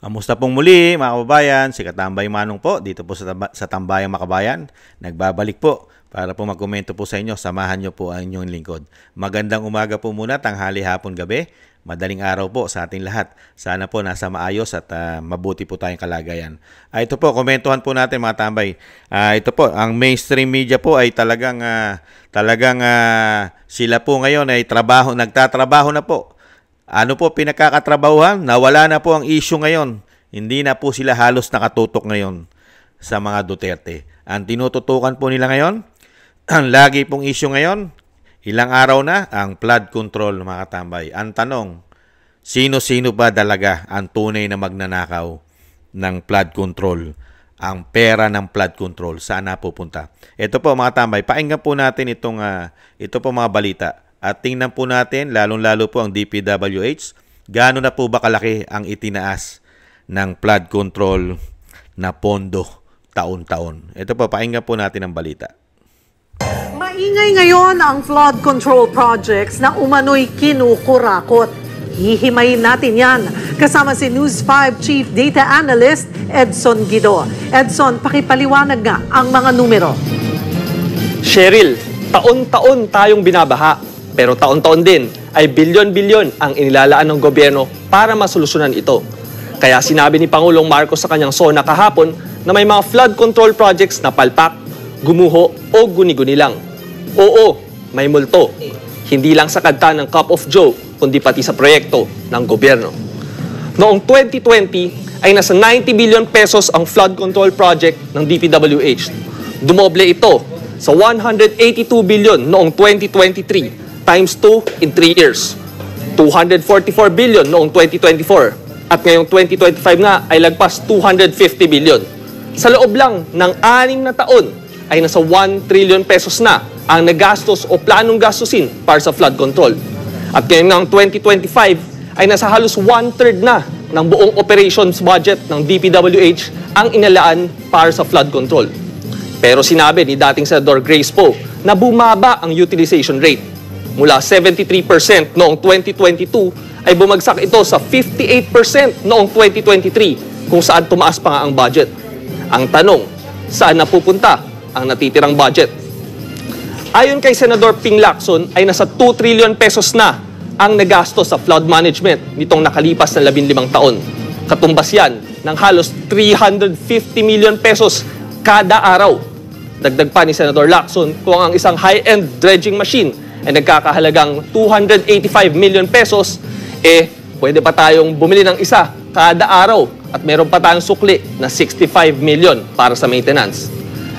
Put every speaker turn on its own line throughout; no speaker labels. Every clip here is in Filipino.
Kamusta pong muli mga kababayan, si Katambay Manong po dito po sa Tambayang Makabayan. Nagbabalik po para po magkomento po sa inyo, samahan nyo po ang inyong lingkod. Magandang umaga po muna, tanghali, hapon, gabi, madaling araw po sa ating lahat. Sana po nasa maayos at mabuti po tayong kalagayan. Ito po, komentuhan po natin mga tambay. Ito po, ang mainstream media po ay talagang sila po ngayon ay nagtatrabaho na po. Ano po pinakakatrabahuhan? Nawala na po ang issue ngayon. Hindi na po sila halos nakatutok ngayon sa mga Duterte. Ang tinututukan po nila ngayon, ang lagi pong issue ngayon, ilang araw na, ang flood control mga katambay. Ang tanong, sino-sino ba talaga ang tunay na magnanakaw ng flood control? Ang pera ng flood control, saan na pupunta? Ito po mga tambay, pakinggan po natin ito po mga balita. At tingnan po natin, lalong-lalo po ang DPWH, gaano na po ba kalaki ang itinaas ng flood control na pondo taon-taon. Ito po, pakinggan po natin ang balita.
Maingay ngayon ang flood control projects na umano'y kinukurakot. Hihimayin natin yan. Kasama si News 5 Chief Data Analyst Edson Guido. Edson, pakipaliwanag nga ang mga numero.
Cheryl, taon-taon tayong binabaha. Pero taon-taon din ay bilyon-bilyon ang inilalaan ng gobyerno para masolusyonan ito. Kaya sinabi ni Pangulong Marcos sa kanyang SONA kahapon na may mga flood control projects na palpak, gumuho o guni-guni lang. Oo, may multo. Hindi lang sa kanta ng Cup of Joe, kundi pati sa proyekto ng gobyerno. Noong 2020 ay nasa 90 billion pesos ang flood control project ng DPWH. Dumoble ito sa 182 billion noong 2023 times 2 in 3 years. 244 billion noong 2024 at ngayong 2025 nga ay lagpas 250 billion. Sa loob lang ng 6 na taon ay nasa 1 trillion pesos na ang nagastos o planong gastusin para sa flood control. At ngayong 2025 ay nasa halos 1/3 na ng buong operations budget ng DPWH ang inalaan para sa flood control. Pero sinabi ni dating Senador Grace Poe na bumaba ang utilization rate. Mula 73% noong 2022 ay bumagsak ito sa 58% noong 2023 kung saan tumaas pa nga ang budget. Ang tanong, saan napupunta ang natitirang budget? Ayon kay Senador Ping Lacson ay nasa 2 trillion pesos na ang nagastos sa flood management nitong nakalipas na 15 taon. Katumbas yan ng halos 350 million pesos kada araw. Dagdag pa ni Senador Lacson kung ang isang high-end dredging machine ay nagkakahalagang 285 million pesos, pwede pa tayong bumili ng isa kada araw at meron pa tayong sukli na 65 million para sa maintenance.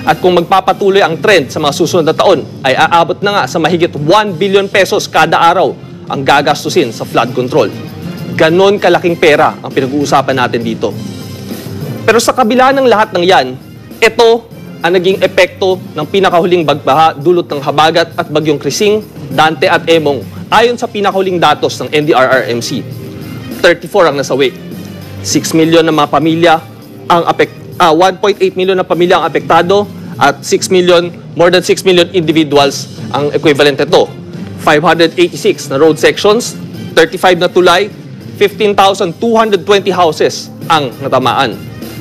At kung magpapatuloy ang trend sa mga susunod na taon, ay aabot na nga sa mahigit 1 billion pesos kada araw ang gagastusin sa flood control. Ganon kalaking pera ang pinag-uusapan natin dito. Pero sa kabila ng lahat ng yan, ito ang naging epekto ng pinakahuling bagbaha dulot ng habagat at bagyong Krising, Dante at Emong ayon sa pinakahuling datos ng NDRRMC. 34 ang nasawi. 6 million na mga pamilya ang 1.8 million na pamilya ang apektado at more than 6 million individuals ang equivalent nito. 586 na road sections, 35 na tulay, 15,220 houses ang natamaan.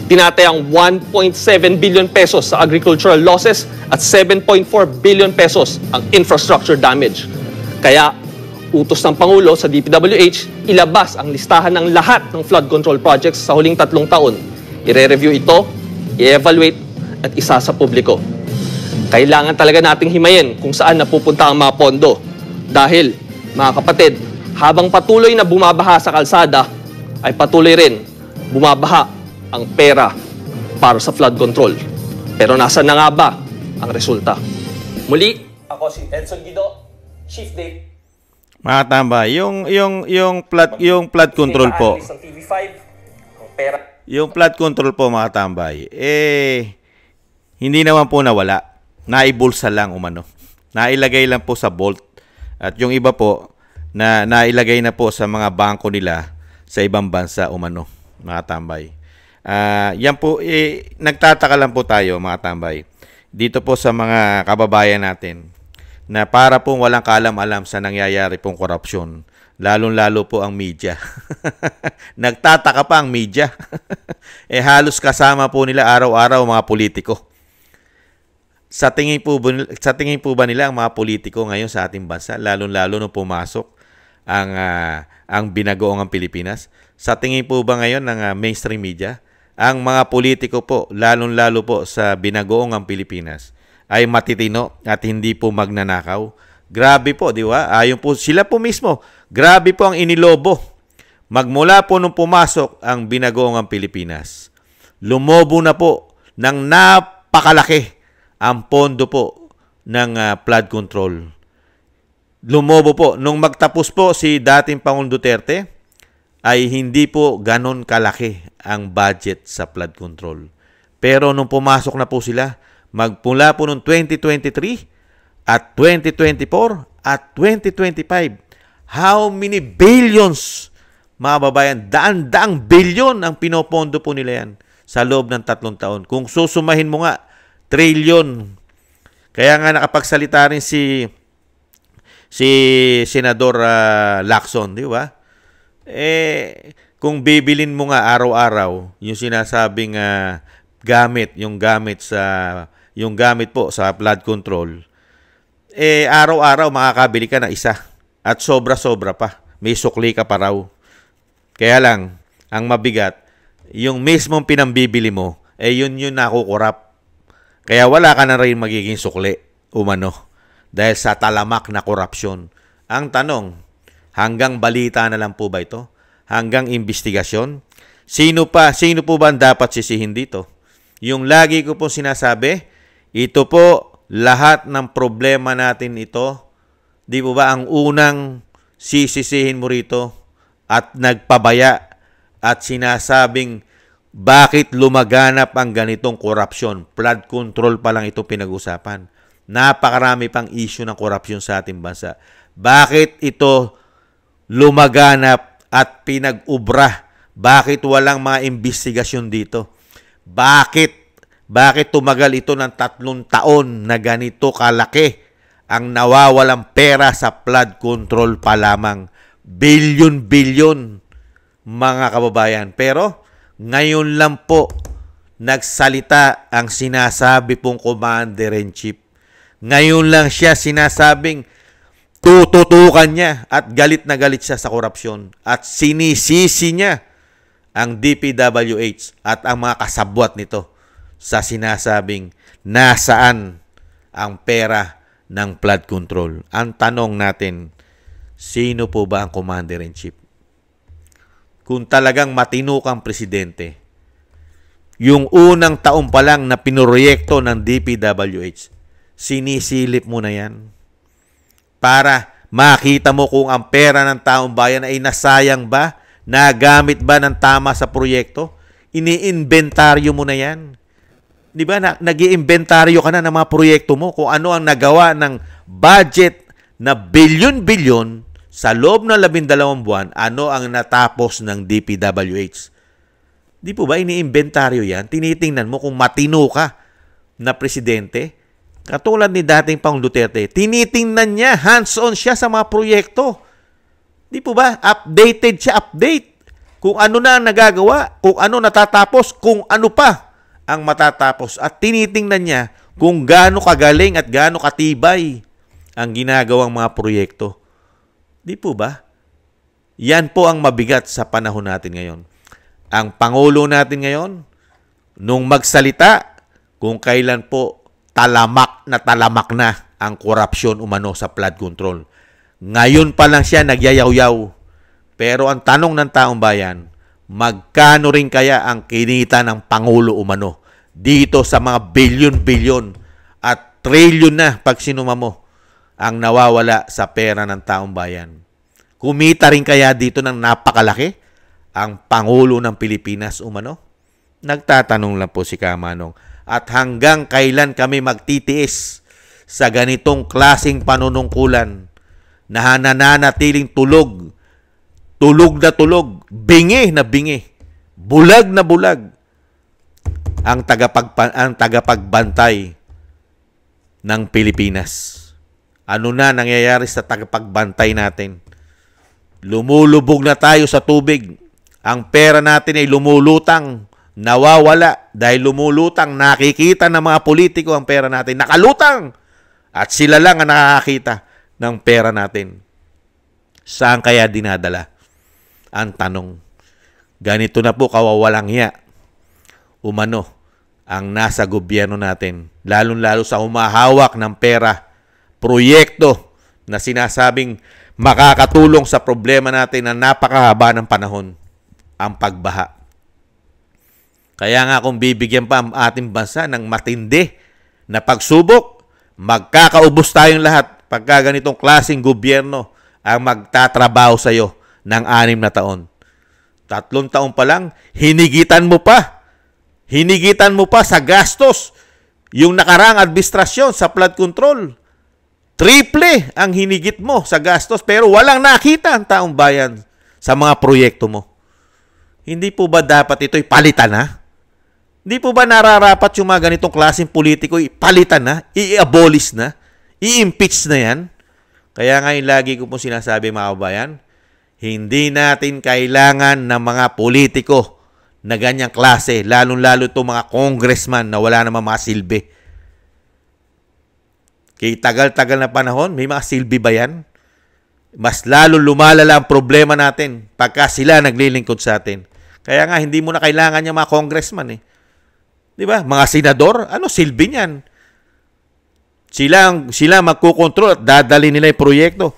Tinatayang 1.7 billion pesos sa agricultural losses at 7.4 billion pesos ang infrastructure damage. Kaya, utos ng Pangulo sa DPWH, ilabas ang listahan ng lahat ng flood control projects sa huling 3 taon. I-review ito, i-evaluate, at isa sa publiko. Kailangan talaga nating himayin kung saan napupunta ang mga pondo. Dahil, mga kapatid, habang patuloy na bumabaha sa kalsada, ay patuloy rin bumabaha ang pera para sa flood control. Pero nasa na nga ba ang resulta? Muli, ako si Edson Guido, Chief Date.
Mga tambay, yung flood control po. Yung flood control po mga tambay, hindi naman po nawala. Naibulsa lang umano. Nailagay lang po sa vault. At yung iba po, nailagay na po sa mga bangko nila sa ibang bansa umano, mga tambay. Yan po, nagtataka lang po tayo mga tambay. Dito po sa mga kababayan natin na para pong walang kaalam-alam sa nangyayari pong korupsyon. Lalong-lalo po ang media. Nagtataka pa ang media. Halos kasama po nila araw-araw mga politiko. Sa tingin po ba nila ang mga politiko ngayon sa ating bansa, lalong-lalo nung pumasok ang binagoong Pilipinas? Sa tingin po ba ngayon ng mainstream media, ang mga politiko po, lalong-lalo po sa binagoong Pilipinas, ay matitino at hindi po magnanakaw? Grabe po, di ba? Ayon po sila po mismo. Grabe po ang inilobo. Magmula po nung pumasok ang binagoong Pilipinas, lumobo na po ng napakalaki ang pondo po ng flood control. Lumobo po. Nung magtapos po si dating Pangulong Duterte, ay hindi po ganon kalaki ang budget sa flood control. Pero nung pumasok na po sila, magmula po noong 2023 at 2024 at 2025, how many billions, mga babayan, daan-daang bilyon ang pinopondo po nila yan sa loob ng 3 taon. Kung susumahin mo nga, trilyon. Kaya nga nakapagsalita rin si Senador Lacson, di ba? Kung bibilin mo nga araw-araw yung sinasabing yung gamit po sa flood control, araw-araw makakabili ka na isa at sobra-sobra pa. May sukli ka pa raw. Kaya lang, ang mabigat, yung mismong pinambibili mo, yun nakukurap. Kaya wala ka na rin magiging sukli, umano, dahil sa talamak na korupsyon. Ang tanong, hanggang balita na lang po ba ito? Hanggang investigasyon? Sino po ba ang dapat sisihin dito? Yung lagi ko po sinasabi, ito po, lahat ng problema natin ito, di po ba ang unang sisisihin mo rito at nagpabaya at sinasabing bakit lumaganap ang ganitong korupsyon? Flood control pa lang ito pinag-usapan. Napakarami pang issue ng korupsyon sa ating bansa. Bakit ito lumaganap at pinag-ubra? Bakit walang mga investigasyon dito? Bakit tumagal ito ng 3 taon na ganito kalaki ang nawawalang pera sa flood control pa lamang? Bilyon-bilyon, mga kababayan. Pero ngayon lang po nagsalita ang sinasabi pong Commander-in-Chief. Ngayon lang siya sinasabing tututukan niya at galit na galit siya sa korupsyon at sinisisi niya ang DPWH at ang mga kasabwat nito sa sinasabing nasaan ang pera ng flood control. Ang tanong natin, sino po ba ang Commander-in-Chief? Kung talagang matino kang presidente, yung unang taon pa lang na pinoroyekto ng DPWH, sinisilip mo na yan para makita mo kung ang pera ng taong bayan ay nasayang ba, nagamit ba ng tama sa proyekto. Iniinventaryo mo na yan. Di ba? Nag-iinventaryo ka na ng mga proyekto mo kung ano ang nagawa ng budget na bilyon-bilyon sa loob ng 12 buwan, ano ang natapos ng DPWH. Di po ba iniinventaryo yan? Tinitingnan mo kung matino ka na presidente. Katulad ni dating Pangulong Duterte, tinitingnan niya, hands-on siya sa mga proyekto. Di po ba? Updated siya, update. Kung ano na ang nagagawa, kung ano natatapos, kung ano pa ang matatapos. At tinitingnan niya kung gaano kagaling at gaano katibay ang ginagawang mga proyekto. Di po ba? Yan po ang mabigat sa panahon natin ngayon. Ang Pangulo natin ngayon, nung magsalita, kung kailan po talamak na ang korupsyon umano sa flood control. Ngayon pa lang siya nagyayaw-yaw. Pero ang tanong ng taong bayan, magkano rin kaya ang kinita ng Pangulo umano dito sa mga bilyon-bilyon at trilyon na pag sinuma mo ang nawawala sa pera ng taong bayan? Kumita rin kaya dito ng napakalaki ang Pangulo ng Pilipinas umano? Nagtatanong lang po si Kamanong. At hanggang kailan kami magtitiis sa ganitong klaseng panunungkulan na nananatiling tulog na tulog, bingi na bingi, bulag na bulag ang tagapagbantay ng Pilipinas. Ano na nangyayari sa tagapagbantay natin? Lumulubog na tayo sa tubig. Ang pera natin ay lumulutang, nawawala dahil lumulutang. Nakikita ng mga politiko ang pera natin. Nakalutang! At sila lang ang nakakita ng pera natin. Saan kaya dinadala? Ang tanong. Ganito na po kawawalang hiya. Umano ang nasa gobyerno natin. Lalong-lalo sa humahawak ng pera. Proyekto na sinasabing makakatulong sa problema natin na napakahaba ng panahon. Ang pagbaha. Kaya nga kung bibigyan pa ang ating bansa ng matindi na pagsubok, magkakaubos tayong lahat pagka ganitong klaseng gobyerno ang magtatrabaho sa iyo ng 6 na taon. 3 taon pa lang, hinigitan mo pa. Hinigitan mo pa sa gastos yung nakaraang administrasyon sa flood control. Triple ang hinigit mo sa gastos pero walang nakita ang taong bayan sa mga proyekto mo. Hindi po ba dapat ito'y palitan na? Hindi po ba nararapat yung mga ganitong klaseng politiko ipalitan na, i-abolish na, i-impeach na yan? Kaya nga yung lagi ko po sinasabi mga kabayan, hindi natin kailangan ng mga politiko na ganyang klase, lalong-lalo itong mga congressman na wala namang mga silbi. Kaya tagal-tagal na panahon, may mga silbi ba yan? Mas lalo lumalala ang problema natin pagka sila naglilingkod sa atin. Kaya nga, hindi mo na kailangan yung mga congressman eh. Di ba? Mga senador, ano silbi niyan? Sila magkukontrol at dadali nila yung proyekto.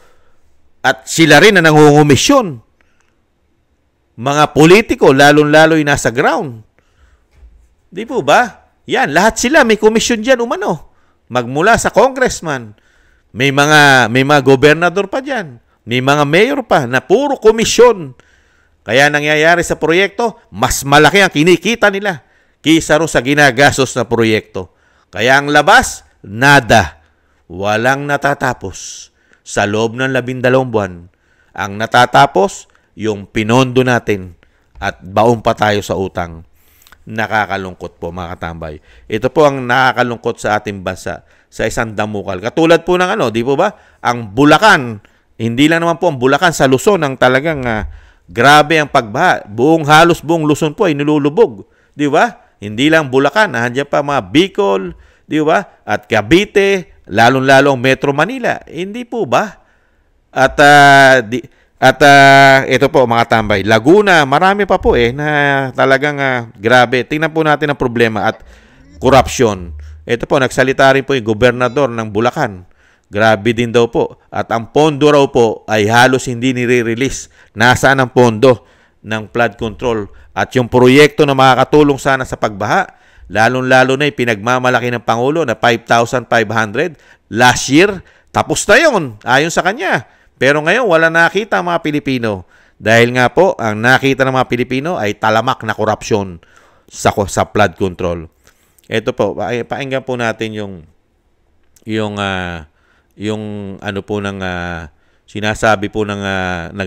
At sila rin na nangungumisyon. Mga politiko, lalong-lalo yung nasa ground. Di po ba? Yan, lahat sila may komisyon dyan umano. Magmula sa congressman. May mga gobernador pa dyan. May mga mayor pa na puro komisyon. Kaya nangyayari sa proyekto, mas malaki ang kinikita nila kaysa ro sa ginagastos na proyekto. Kaya ang labas, nada. Walang natatapos. Sa loob ng 12 buwan, ang natatapos, yung pinondo natin at baon pa tayo sa utang. Nakakalungkot po mga katambay. Ito po ang nakakalungkot sa ating bansa sa isang damukal. Katulad po ng di po ba? Ang Bulacan, hindi lang naman po ang Bulacan sa Luzon ang talagang grabe ang pagbaha. Halos buong Luzon po ay nilulubog. Di ba? Hindi lang Bulacan, nandiyan pa mga Bicol, di ba? At Cavite, lalong-lalo ang Metro Manila. Hindi po ba? At ito po mga tambay, Laguna, marami pa po na talagang grabe. Tingnan po natin ang problema at korupsyon. Ito po, nagsalita rin po yung gobernador ng Bulacan. Grabe din daw po. At ang pondo raw po ay halos hindi nire-release. Nasaan ang pondo ng flood control? At yung proyekto na makakatulong sana sa pagbaha, lalong-lalo na yung pinagmamalaki ng Pangulo na 5,500 last year, tapos na yun, ayon sa kanya. Pero ngayon, wala nakita ang mga Pilipino. Dahil nga po, ang nakita ng mga Pilipino ay talamak na korupsyon sa flood control. Ito po, pakinggan po natin yung ano po ng sinasabi po ng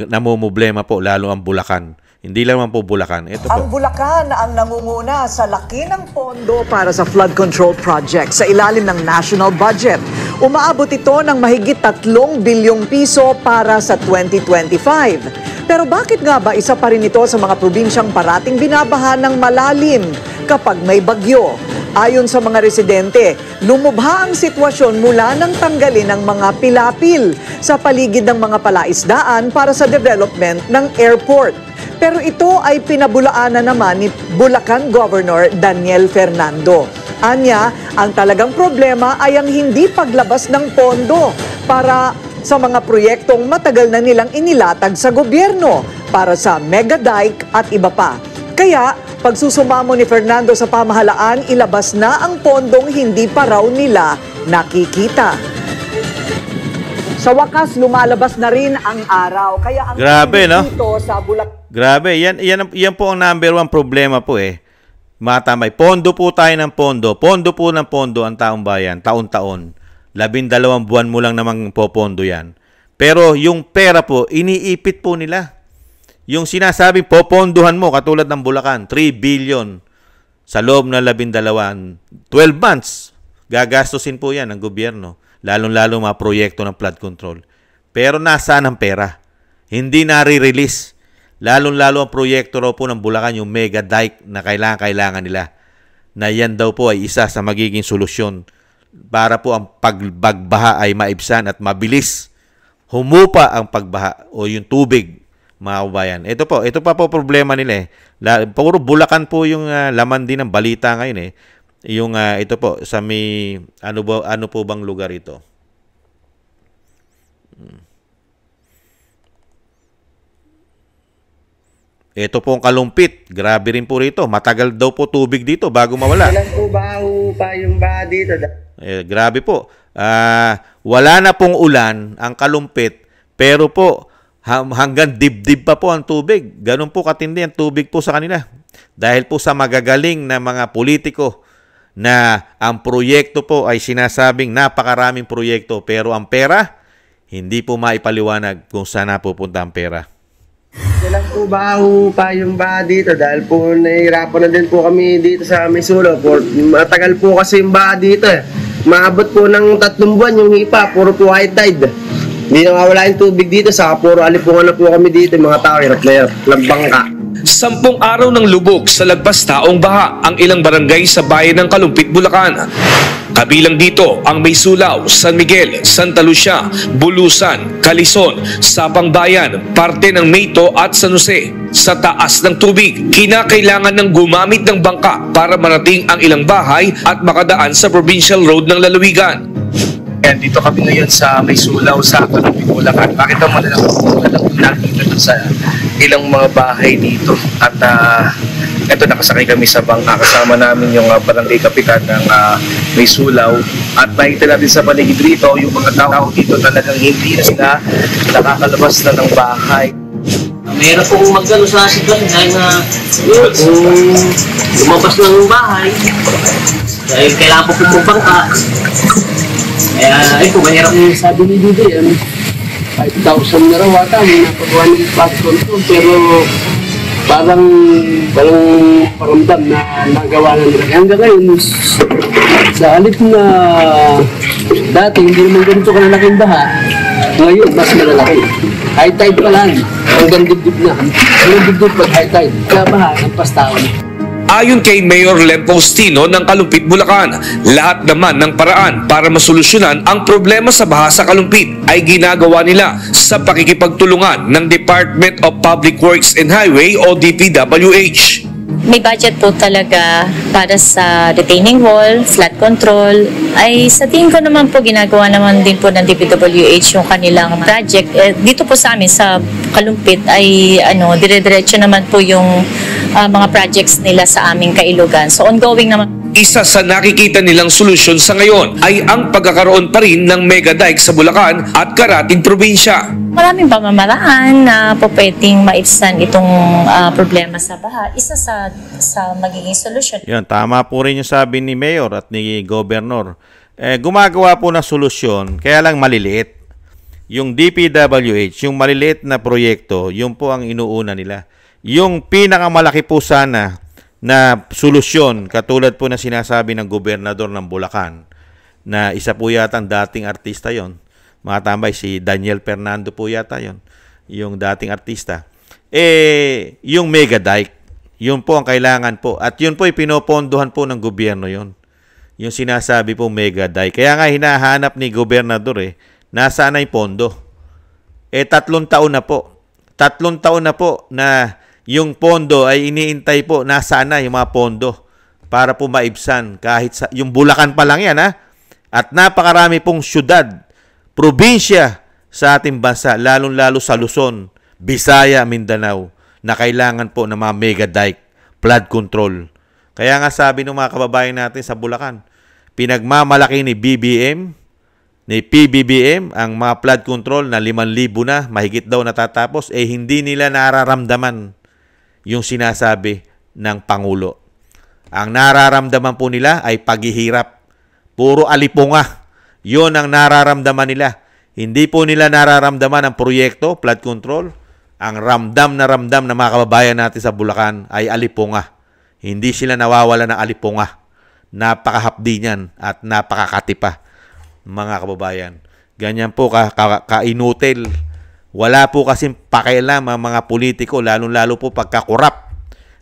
namumblema po lalo ang Bulacan. Hindi lang naman po Bulacan. Ito po.
Ang Bulacan ang nangunguna sa laki ng pondo para sa flood control project sa ilalim ng national budget. Umaabot ito ng mahigit 3 bilyong piso para sa 2025. Pero bakit nga ba isa pa rin ito sa mga probinsyang parating binabaha ng malalim kapag may bagyo? Ayon sa mga residente, lumubha ang sitwasyon mula nang tanggalin ang mga pilapil sa paligid ng mga palaisdaan para sa development ng airport. Pero ito ay pinabulaanan naman ni Bulacan Governor Daniel Fernando. Anya, ang talagang problema ay ang hindi paglabas ng pondo para sa mga proyektong matagal na nilang inilatag sa gobyerno para sa mega dike at iba pa. Kaya, pagsusumamo ni Fernando sa pamahalaan, ilabas na ang pondong hindi pa raw nila nakikita. Sa wakas, lumalabas na rin ang araw. Kaya ang
grabe, no?
Dito sa Bulacan.
Grabe, yan po ang number 1 problema po Matamay, pondo po tayo ng pondo. Pondo po ng pondo ang taong bayan, taon-taon. 12 buwan mo lang namang popondo yan. Pero yung pera po, iniipit po nila. Yung sinasabing poponduhan mo, katulad ng Bulacan, 3 billion sa loob ng 12 months. Gagastusin po yan ng gobyerno. lalong-lalo mga proyekto ng flood control. Pero nasaan ang pera? Hindi nare-release. Lalong-lalo ang proyekto raw po ng Bulacan, yung mega dike na kailangan nila. Na yan daw po ay isa sa magiging solusyon para po ang pagbagbaha ay maibsan at mabilis humupa ang pagbaha o yung tubig, mga kabayan. Ito pa po problema nila Puro Bulacan po yung laman din ng balita ngayon Yung ito po sa may ano po bang lugar ito? Ito po ang Kalumpit. Grabe rin po rito. Matagal daw po tubig dito bago mawala.
Kailan po pa yung baha dito?
Grabe po. Wala na pong ulan ang Kalumpit, pero po hanggang dibdib pa po ang tubig. Ganun po katindi ang tubig po sa kanila. Dahil po sa magagaling na mga politiko na ang proyekto po ay sinasabing napakaraming proyekto, pero ang pera, hindi po maipaliwanag kung saan napupunta ang pera.
Kailan po pa yung baha dito? Dahil po nahihirapan na din po kami dito sa Misulo. Matagal po kasi yung baha dito Maabot po ng 3 buwan yung hipa, puro po high tide. Hindi na mawala yung tubig dito, saka puro alipungan na po kami dito, yung mga tao, hirap na hirap, lagbangka.
10 araw ng lubog sa lagpas taong baha ang ilang barangay sa bayan ng Kalumpit, Bulacan. Kabilang dito ang Maysulaw, San Miguel, Santa Lucia, Bulusan, Calison, Sabang Bayan, parte ng Mayto at San Jose. Sa taas ng tubig, kinakailangan ng gumamit ng bangka para marating ang ilang bahay at makadaan sa provincial road ng lalawigan.
And dito kami ngayon sa Maysulaw sa Kalumpit, Bulacan. Bakit ang malalang nakita doon sa ilang mga bahay dito. At ito nakasakay kami sa bangka. Kasama namin yung barangay kapitan ng Maysulaw. At nakita natin sa paligid dito, yung mga tao dito talagang hindi na sila nakakalabas na ng bahay.
Meron pong magano sa sitwasyon dahil na kung lumabas ng bahay, dahil kailangan po pong bangka. Kaya ay po, mahirap yung sabi ni Didi, 5,000 na raw ata, may napagawa ng flood control, pero parang walang paramdam na nagawa na nila. Hanggang ngayon, sa halip na dati hindi naman ganito kalalaking baha, ngayon mas malalaki. High tide pa lang, hanggang dibdib na. Hanggang dibdib pag high tide, kaya baha ng pastawan.
Ayon kay Mayor Lem Faustino ng Kalumpit, Bulacan, lahat naman ng paraan para masolusyonan ang problema sa baha sa Kalumpit ay ginagawa nila sa pakikipagtulungan ng Department of Public Works and Highway o DPWH.
May budget po talaga para sa retaining wall, flood control. Ay sa tingin ko naman po ginagawa naman din po ng DPWH yung kanilang project. Dito po sa amin sa Kalumpit ay dire-diretso naman po yung mga projects nila sa aming Kailugan. So ongoing naman.
Isa sa nakikita nilang solusyon sa ngayon ay ang pagkakaroon pa rin ng mega dike sa Bulacan at Karatig probinsya.
Maraming pamamaraan na po pwedeng maibsan itong problema sa baha. Isa sa magiging solusyon.
Yan, tama po rin yung sabi ni Mayor at ni Governor. Gumagawa po ng solusyon, kaya lang maliliit. Yung DPWH, yung maliliit na proyekto, yun po ang inuuna nila. Yung pinakamalaki po sana na solusyon, katulad po na sinasabi ng gobernador ng Bulacan, na isa po yata ang dating artista yon, mga tambay, si Daniel Fernando po yata yon, yung dating artista. Yung mega dike, yun po ang kailangan po. At yun po ay pinopondohan po ng gobyerno yon. Yung sinasabi po mega dike. Kaya nga hinahanap ni gobernador nasaan na yung pondo? 3 taon na po. 3 taon na po na yung pondo ay iniintay po, nasaan na yung mga pondo para po maibsan kahit sa yung Bulacan pa lang yan at napakarami pong syudad, probinsya sa ating bansa, lalong-lalo sa Luzon, Visaya, Mindanao, na kailangan po ng mga mega dike, flood control. Kaya nga sabi ng mga kababayan natin sa Bulacan, pinagmamalaki ni BBM, ni PBBM ang mga flood control na 5,000 na, mahigit daw natatapos, hindi nila nararamdaman yung sinasabi ng Pangulo. Ang nararamdaman po nila ay paghihirap. Puro alipunga. Yun ang nararamdaman nila. Hindi po nila nararamdaman ang proyekto, flood control. Ang ramdam na mga kababayan natin sa Bulacan ay alipunga. Hindi sila nawawala ng alipunga. Napakahapdi niyan at napakakati pa. mga kababayan. Ganyan po kainutil. Wala po kasing pakialam ang mga politiko, lalo-lalo po pagkakurap.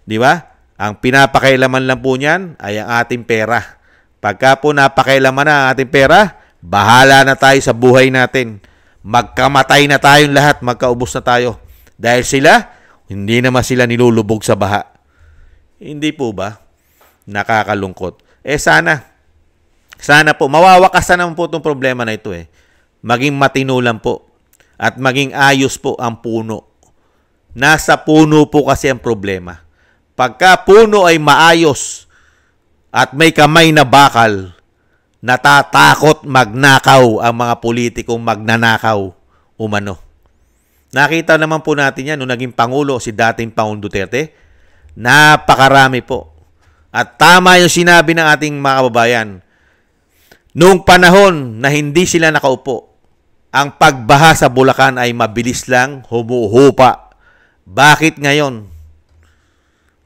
Di ba? Ang pinapakailaman lang po niyan ay ang ating pera. Pagka po napakailaman na ang ating pera, bahala na tayo sa buhay natin. Magkamatay na tayong lahat, magkaubos na tayo. Dahil sila, hindi naman sila nilulubog sa baha. Hindi po ba? Nakakalungkot. Sana po, mawawakasan naman po itong problema na ito Maging matinulan po at maging ayos po ang puno. Nasa puno po kasi ang problema. Pagka puno ay maayos at may kamay na bakal, natatakot magnakaw ang mga politikong magnanakaw umano. Nakita naman po natin yan nung naging Pangulo si dating Pangulong Duterte. Napakarami po. At tama yung sinabi ng ating mga kababayan. Noong panahon na hindi sila nakaupo, ang pagbaha sa Bulacan ay mabilis lang, humuhupa. Bakit ngayon?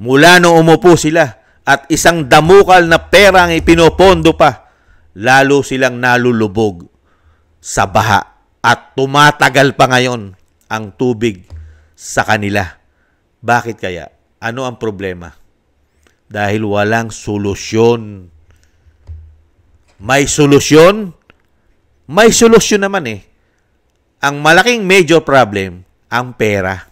Mula nung umupo sila at isang damukal na pera ang ipinopondo pa, lalo silang nalulubog sa baha at tumatagal pa ngayon ang tubig sa kanila. Bakit kaya? Ano ang problema? Dahil walang solusyon. May solusyon? May solusyon naman Ang malaking major problem, ang pera.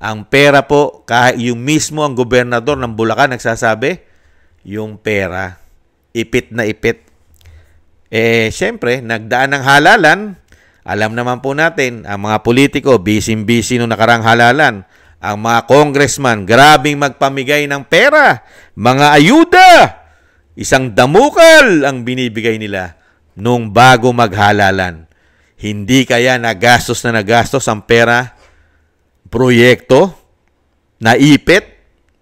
Ang pera po, kahit yung mismo ang gobernador ng Bulacan nagsasabi, yung pera, ipit na ipit. Siyempre, nagdaan ng halalan. Alam naman po natin, ang mga politiko, busy-busy nung nakarang halalan. Ang mga congressman, grabing magpamigay ng pera. Mga ayuda. Isang damukal ang binibigay nila nung bago maghalalan. Hindi kaya nagastos ang pera, proyekto, naipit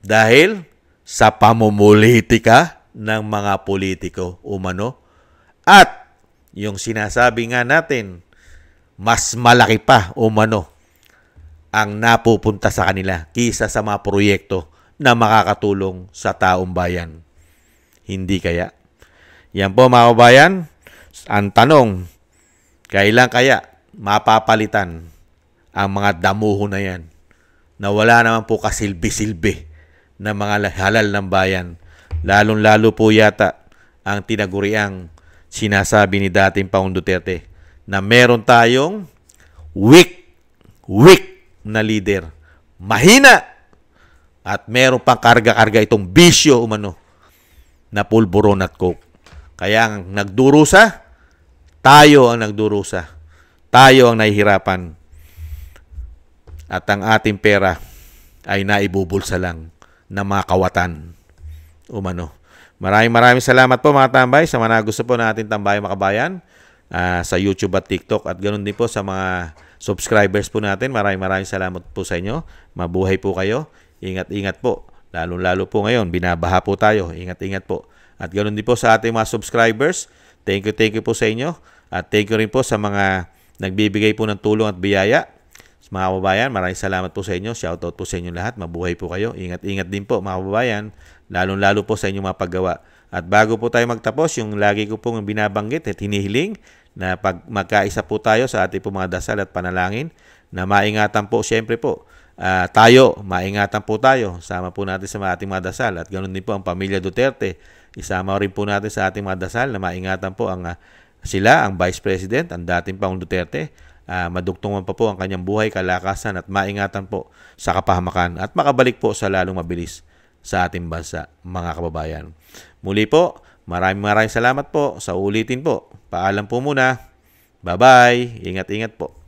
dahil sa pamumulitika ng mga politiko umano. At yung sinasabi nga natin, mas malaki pa umano ang napupunta sa kanila kisa sa mga proyekto na makakatulong sa taong bayan. Hindi kaya? Yan po mga kabayan, ang tanong, kailan kaya mapapalitan ang mga damuho na yan na wala naman po kasilbi-silbi na mga halal ng bayan. Lalong-lalo po yata ang tinaguriang sinasabi ni dating Pangulong Duterte na meron tayong weak na leader. Mahina at meron pang karga-karga itong bisyo umano na pulburon at coke. Kaya ang nagdurusa, tayo ang nagdurusa. Tayo ang nahihirapan. At ang ating pera ay naibubulsa lang ng mga kawatan umano. Maraming salamat po mga tambay sa mga gusto po natin tambay mga kabayan sa YouTube at TikTok at ganoon din po sa mga subscribers po natin. Maraming salamat po sa inyo. Mabuhay po kayo. Ingat-ingat po. Lalo-lalo po ngayon, binabaha po tayo. Ingat-ingat po. At ganoon din po sa ating mga subscribers. Thank you po sa inyo. At thank you rin po sa mga nagbibigay po ng tulong at biyaya. Mga kababayan, maraming salamat po sa inyo. Shoutout po sa inyo lahat. Mabuhay po kayo. Ingat-ingat din po mga kababayan. Lalo-lalo po sa inyong mga paggawa. At bago po tayo magtapos, yung lagi ko pong binabanggit at hinihiling na pag magkaisa po tayo sa ating po mga dasal at panalangin na maingatan po, siyempre po, maingatan po tayo. Sama po natin sa ating mga dasal. At ganoon din po ang pamilya Duterte. Isama rin po natin sa ating mga dasal na maingatan po ang sila, ang Vice President, ang dating Pangulong Duterte. Madugtungan pa po ang kanyang buhay, kalakasan at maingatan po sa kapahamakan at makabalik po sa lalong mabilis sa ating bansa, mga kababayan. Muli po, maraming salamat po. Sa ulitin po, paalam po muna. Bye-bye. Ingat-ingat po.